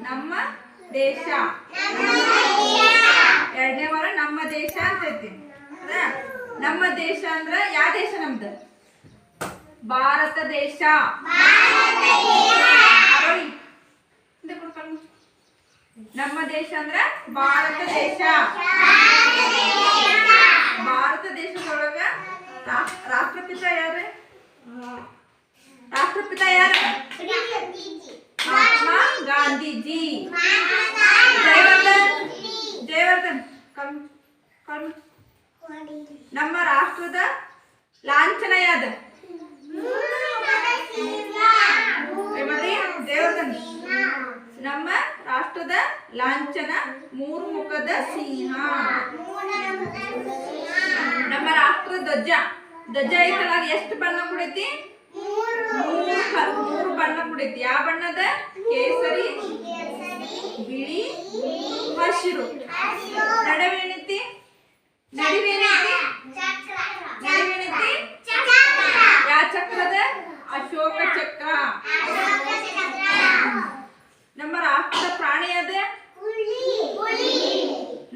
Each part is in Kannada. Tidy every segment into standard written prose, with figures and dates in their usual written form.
ನಮ್ಮ ದೇಶ. ಎರಡನೇ ವಾರ ನಮ್ಮ ದೇಶ ಅಂತ ಐತಿ. ನಮ್ಮ ದೇಶ ಅಂದ್ರ ಯಾವ ದೇಶ ನಮ್ದು? ಭಾರತ ದೇಶ. ನಮ್ಮ ದೇಶ ಅಂದ್ರ ಭಾರತ ದೇಶ. ಭಾರತ ದೇಶದೊಳಗ ರಾಷ್ಟ್ರಪಿತ ಯಾರು? ರಾಷ್ಟ್ರಪಿತ ಯಾರು? ಮಹಾತ್ಮ ಗಾಂಧೀಜಿ. ಜಯವರ್ಧನ್ ನಮ್ಮ ರಾಷ್ಟ್ರದ ಲಾಂಛನ ಯಾವ್ದು? ಜಯವರ್ಧನ್ ನಮ್ಮ ರಾಷ್ಟ್ರದ ಲಾಂಛನ ಮೂರು ಮುಖದ ಸಿಂಹ. ನಮ್ಮ ರಾಷ್ಟ್ರ ಧ್ವಜ ಐತಲ್ಲ, ಅದು ಎಷ್ಟು ಬಣ್ಣ ಕೊಡೈತಿ? ಮೂರು ಬಣ್ಣ ಕೊಡೈತಿ. ಯಾವ ಬಣ್ಣದ? ಕೇಸರಿ, ಬಿಳಿ, ಹಸಿರು. ನಡುವೇನೈತಿ? ಯಾವ ಚಕ್ರದ? ಅಶೋಕ ಚಕ್ರ. ನಮ್ಮ ರಾಷ್ಟ್ರದ ಪ್ರಾಣಿ ಅದ?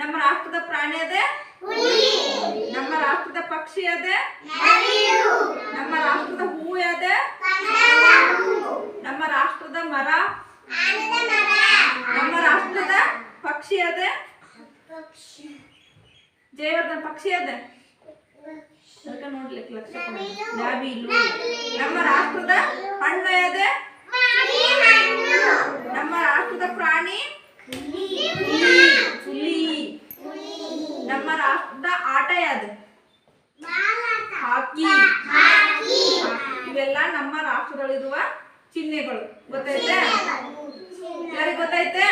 ನಮ್ಮ ರಾಷ್ಟ್ರದ ಪ್ರಾಣಿ ಅದ? ನಮ್ಮ ರಾಷ್ಟ್ರದ ಪಕ್ಷಿ ಅದ? ನಮ್ಮ ರಾಷ್ಟ್ರದ ಹೂ ಅದ? ನಮ್ಮ ರಾಷ್ಟ್ರದ ಮರ? ನಮ್ಮ ರಾಷ್ಟ್ರದ ಪಕ್ಷಿ ಅದ? ಜಯವರ್ಧನ್ ಪಕ್ಷಿ ಅದ? ಅದಕ್ಕೆ ನೋಡ್ಲಿಕ್ಕೆ ಲಕ್ಷ ನವಿಲು. ನಮ್ಮ ರಾಷ್ಟ್ರದ ಹಣ್ಣು ಅದ? ನಮ್ಮ ರಾಷ್ಟ್ರದ ಪ್ರಾಣಿ? ಹುಲಿ. ನಮ್ಮ ರಾಷ್ಟ್ರದ ಆಟ ಯಾವುದು? ಹಾಕಿ. ಇವೆಲ್ಲ ನಮ್ಮ ರಾಷ್ಟ್ರದಲ್ಲಿರುವ ಚಿಹ್ನೆಗಳು. ಗೊತ್ತೈತೆ? ಯಾರಿಗೆ ಗೊತ್ತೈತೆ?